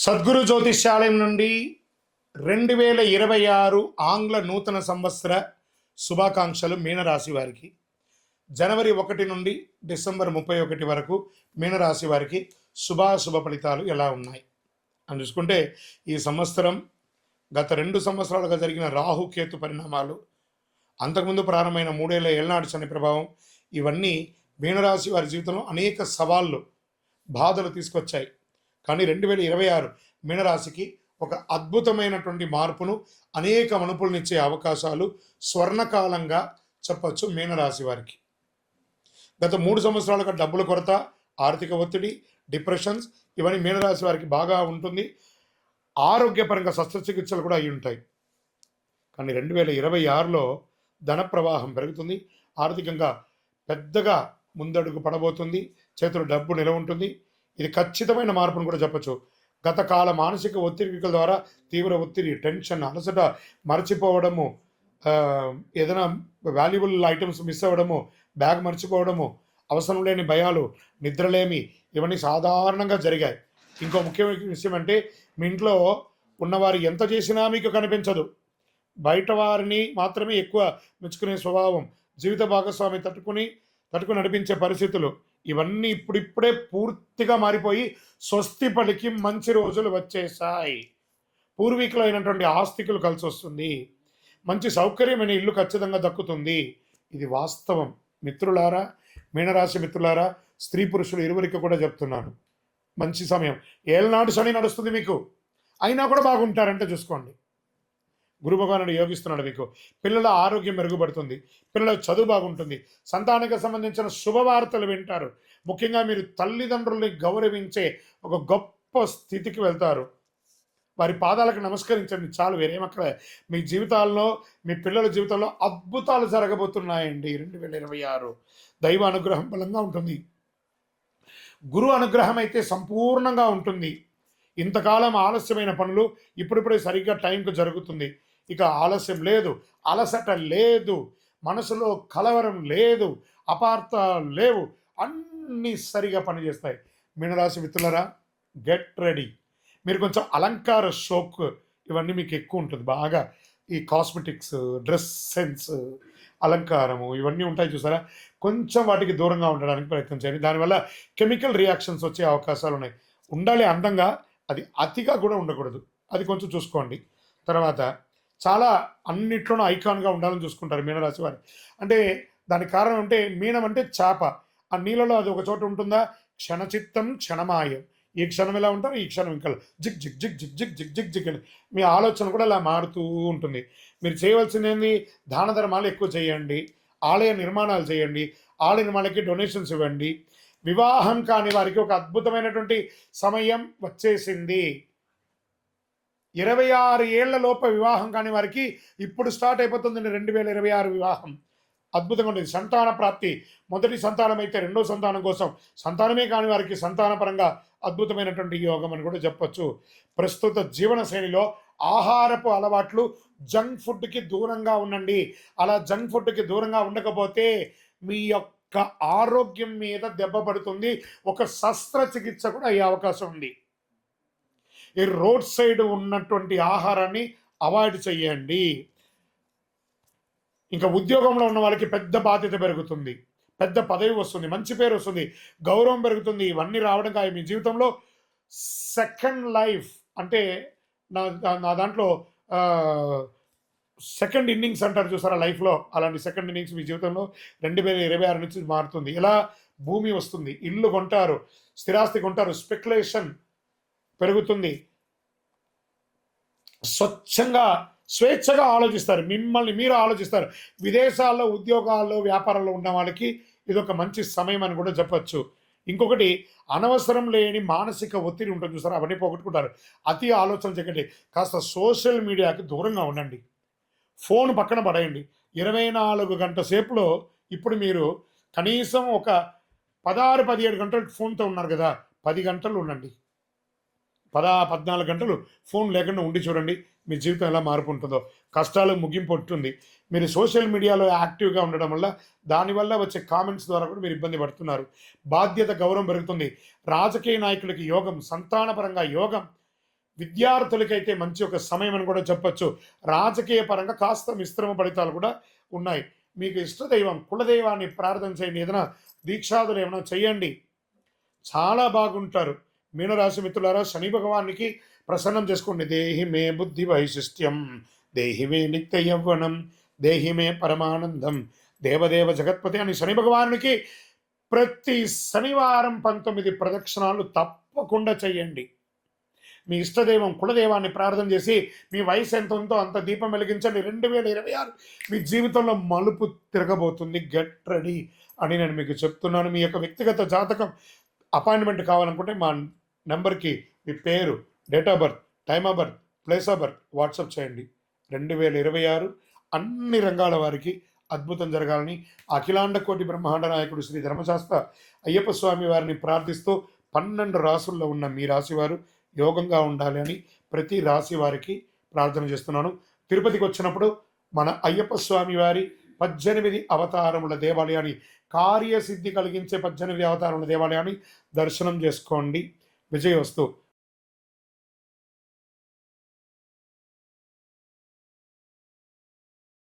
సద్గురు జ్యోతిష్యాలయం నుండి 2026 ఆంగ్ల నూతన సంవత్సర శుభాకాంక్షలు మీనరాశి వారికి. జనవరి 1 నుండి డిసెంబర్ 31 వరకు మీనరాశి వారికి శుభాశుభ ఫలితాలు ఎలా ఉన్నాయి అని చూసుకుంటే, ఈ సంవత్సరం గత 2 సంవత్సరాలుగా జరిగిన రాహుకేతు పరిణామాలు, అంతకుముందు ప్రారంభమైన 3 ఏళ్ల ఏళ్నాడు శని ప్రభావం, ఇవన్నీ మీనరాశి వారి జీవితంలో అనేక సవాళ్ళు, బాధలు తీసుకొచ్చాయి. కానీ 2026 మీనరాశికి ఒక అద్భుతమైనటువంటి మార్పును, అనేక మనుపులనిచ్చే అవకాశాలు స్వర్ణకాలంగా చెప్పచ్చు మీనరాశి వారికి. గత 3 సంవత్సరాలుగా డబ్బుల కొరత, ఆర్థిక ఒత్తిడి, డిప్రెషన్స్ ఇవన్నీ మీనరాశి వారికి బాగా ఉంటుంది. ఆరోగ్యపరంగా శస్త్రచికిత్సలు కూడా అయి ఉంటాయి. కానీ 2026లో ధన ప్రవాహం పెరుగుతుంది. ఆర్థికంగా పెద్దగా ముందడుగు పడబోతుంది. చేతులు డబ్బు నిలవ ఉంటుంది. ఇది ఖచ్చితమైన మార్పును కూడా చెప్పచ్చు. గత కాల మానసిక ఒత్తిడిల ద్వారా తీవ్ర ఒత్తిడి, టెన్షన్, అలసట, మర్చిపోవడము, ఏదైనా వాల్యుబుల్ ఐటమ్స్ మిస్ అవ్వడము, బ్యాగ్ మర్చిపోవడము, అవసరం లేని భయాలు, నిద్రలేమి, ఇవన్నీ సాధారణంగా జరిగాయి. ఇంకో ముఖ్యమైన విషయం అంటే, మీ ఇంట్లో ఉన్నవారు ఎంత చేసినా మీకు కనిపించదు. బయట వారిని మాత్రమే ఎక్కువ మెచ్చుకునే స్వభావం, జీవిత భాగస్వామి తట్టుకుని నడిపించే పరిస్థితులు, ఇవన్నీ ఇప్పుడిప్పుడే పూర్తిగా మారిపోయి స్వస్తి పలికి మంచి రోజులు వచ్చేసాయి. పూర్వీకులు అయినటువంటి ఆస్తికులు కలిసి వస్తుంది. మంచి సౌకర్యమైన ఇల్లు ఖచ్చితంగా దక్కుతుంది. ఇది వాస్తవం. మిత్రులారా, మీనరాశి మిత్రులారా, స్త్రీ పురుషులు ఇరువురికి కూడా చెప్తున్నాను, మంచి సమయం. ఏళ్ళనాడు శని నడుస్తుంది మీకు, అయినా కూడా బాగుంటారంటే చూసుకోండి. గురు భగవానుడు యోగిస్తున్నాడు మీకు. పిల్లల ఆరోగ్యం మెరుగుపడుతుంది, పిల్లల చదువు బాగుంటుంది, సంతానానికి సంబంధించిన శుభవార్తలు వింటారు. ముఖ్యంగా మీరు తల్లిదండ్రుల్ని గౌరవించే ఒక గొప్ప స్థితికి వెళ్తారు. వారి పాదాలకు నమస్కరించండి చాలు, వేరేమక్కడ. మీ జీవితాల్లో, మీ పిల్లల జీవితంలో అద్భుతాలు జరగబోతున్నాయండి. 2026 దైవ అనుగ్రహం బలంగా ఉంటుంది. గురు అనుగ్రహం అయితే సంపూర్ణంగా ఉంటుంది. ఇంతకాలం ఆలస్యమైన పనులు ఇప్పుడిప్పుడే సరిగ్గా టైంకు జరుగుతుంది. ఇక ఆలస్యం లేదు, అలసట లేదు, మనసులో కలవరం లేదు, అపార్థాలు లేవు, అన్నీ సరిగా పనిచేస్తాయి. మీనరాశి మిత్రులరా, గెట్ రెడీ. మీరు కొంచెం అలంకార షోక్ ఇవన్నీ మీకు ఎక్కువ ఉంటుంది బాగా. ఈ కాస్మెటిక్స్, డ్రెస్ సెన్స్, అలంకారము ఇవన్నీ ఉంటాయి చూసారా, కొంచెం వాటికి దూరంగా ఉండడానికి ప్రయత్నం చేయండి. దానివల్ల కెమికల్ రియాక్షన్స్ వచ్చే అవకాశాలు ఉన్నాయి. ఉండాలి అందంగా, అది అతిగా కూడా ఉండకూడదు, అది కొంచెం చూసుకోండి. తర్వాత చాలా అన్నిట్లోనూ ఐకాన్గా ఉండాలని చూసుకుంటారు మీనరాశి వారు. అంటే దానికి కారణం అంటే, మీనం అంటే చేప, ఆ నీళ్ళలో అది ఒక చోట ఉంటుందా, క్షణచిత్తం క్షణమాయం. ఈ క్షణం ఎలా ఉంటారు, ఈ క్షణం ఇంకా zig zig zig zig zig zig zig zig అని మీ ఆలోచన కూడా అలా మారుతూ ఉంటుంది. మీరు చేయవలసింది ఏంది, దాన ధర్మాలు ఎక్కువ చేయండి, ఆలయ నిర్మాణాలు చేయండి, ఆలయ నిర్మాణాలకి డొనేషన్స్ ఇవ్వండి. వివాహం కాని వారికి ఒక అద్భుతమైనటువంటి సమయం వచ్చేసింది. 26 ఏళ్ల లోప వివాహం కాని వారికి ఇప్పుడు స్టార్ట్ అయిపోతుంది 2026 వివాహం. అద్భుతంగా ఉంటుంది. సంతాన ప్రాప్తి, మొదటి సంతానం అయితే రెండో సంతానం కోసం, సంతానమే కాని వారికి సంతానపరంగా అద్భుతమైనటువంటి యోగం అని కూడా చెప్పచ్చు. ప్రస్తుత జీవన శైలిలో ఆహారపు అలవాట్లు, జంక్ ఫుడ్కి దూరంగా ఉండండి. అలా జంక్ ఫుడ్కి దూరంగా ఉండకపోతే మీ యొక్క ఆరోగ్యం మీద దెబ్బ పడుతుంది. ఒక శస్త్రచికిత్స కూడా అయ్యే అవకాశం ఉంది. ఈ రోడ్ సైడ్ ఉన్నటువంటి ఆహారాన్ని అవాయిడ్ చేయండి. ఇంకా ఉద్యోగంలో ఉన్న వాళ్ళకి పెద్ద బాధ్యత పెరుగుతుంది, పెద్ద పదవి వస్తుంది, మంచి పేరు వస్తుంది, గౌరవం పెరుగుతుంది. ఇవన్నీ రావడం కాదు మీ జీవితంలో. సెకండ్ లైఫ్ అంటే నా దాంట్లో సెకండ్ ఇన్నింగ్స్ అంటారు చూసారా లైఫ్లో, అలాంటి సెకండ్ ఇన్నింగ్స్ మీ జీవితంలో 2026 నుంచి మారుతుంది. ఇలా భూమి వస్తుంది, ఇల్లు కొంటారు, స్థిరాస్తి కొంటారు, స్పెక్యులేషన్ పెరుగుతుంది. స్వేచ్ఛగా ఆలోచిస్తారు, మిమ్మల్ని మీరు ఆలోచిస్తారు. విదేశాల్లో ఉద్యోగాల్లో వ్యాపారాల్లో ఉన్న వాళ్ళకి ఇది ఒక మంచి సమయం అని కూడా చెప్పచ్చు. ఇంకొకటి, అనవసరం లేని మానసిక ఒత్తిడి ఉంటుంది చూసారా, అవన్నీ పోగొట్టుకుంటారు. అతి ఆలోచన చేయకండి. కాస్త సోషల్ మీడియాకి దూరంగా ఉండండి. ఫోన్ పక్కన పడేయండి. 24 గంటల సేపులో ఇప్పుడు మీరు కనీసం ఒక 16-17 గంటలు ఫోన్తో ఉన్నారు కదా, 10 గంటలు ఉండండి. 14 గంటలు ఫోన్ లేకుండా ఉండి చూడండి, మీ జీవితం ఎలా మార్పు ఉంటుందో. కష్టాలు ముగింపు ఉంటుంది. మీరు సోషల్ మీడియాలో యాక్టివ్గా ఉండడం వల్ల, దానివల్ల వచ్చే కామెంట్స్ ద్వారా కూడా మీరు ఇబ్బంది పడుతున్నారు. బాధ్యత, గౌరవం పెరుగుతుంది. రాజకీయ నాయకులకి యోగం, సంతానపరంగా యోగం, విద్యార్థులకైతే మంచి ఒక సమయం అని కూడా చెప్పొచ్చు. రాజకీయ పరంగా కాస్త మిశ్రమ ఫలితాలు కూడా ఉన్నాయి. మీకు ఇష్టదైవం కులదైవాన్ని ప్రార్థన చేయండి. ఏదైనా దీక్షాదులు ఏమైనా చేయండి, చాలా బాగుంటారు. మీనరాశి మిత్రులారా, శని భగవానికి ప్రసన్నం చేసుకోండి. దేహి మే బుద్ధి వైశిష్ట్యం, దేహి మే నిత్య యవ్వనం, దేహి మే పరమానందం, దేవదేవ జగత్పతి అని శని భగవానునికి ప్రతి శనివారం 19 ప్రదక్షిణాలు తప్పకుండా చేయండి. మీ ఇష్టదైవం కులదైవాన్ని ప్రార్థన చేసి మీ వయసు ఎంత ఉందో అంత దీపం వెలిగించండి. 2026 మీ జీవితంలో మలుపు తిరగబోతుంది. గెట్ రెడీ అని నేను మీకు చెప్తున్నాను. మీ యొక్క వ్యక్తిగత జాతకం అపాయింట్మెంట్ కావాలనుకుంటే మా నెంబర్కి మీ పేరు, date of birth, time of birth, place of birth WhatsApp చేయండి. 2026 అన్ని రంగాల వారికి అద్భుతం జరగాలని అఖిలాండ కోటి బ్రహ్మాండ నాయకుడు శ్రీ ధర్మశాస్త్ర అయ్యప్ప స్వామి వారిని ప్రార్థిస్తూ 12 రాసుల్లో ఉన్న మీ రాశి వారు యోగంగా ఉండాలి అని ప్రతి రాశి వారికి ప్రార్థన చేస్తున్నాను. తిరుపతికి వచ్చినప్పుడు మన అయ్యప్ప స్వామి వారి 18 అవతారముల దేవాలయాన్ని, కార్యసిద్ధి కలిగించే 18 అవతారముల దేవాలయాన్ని దర్శనం చేసుకోండి. విజయోస్తు.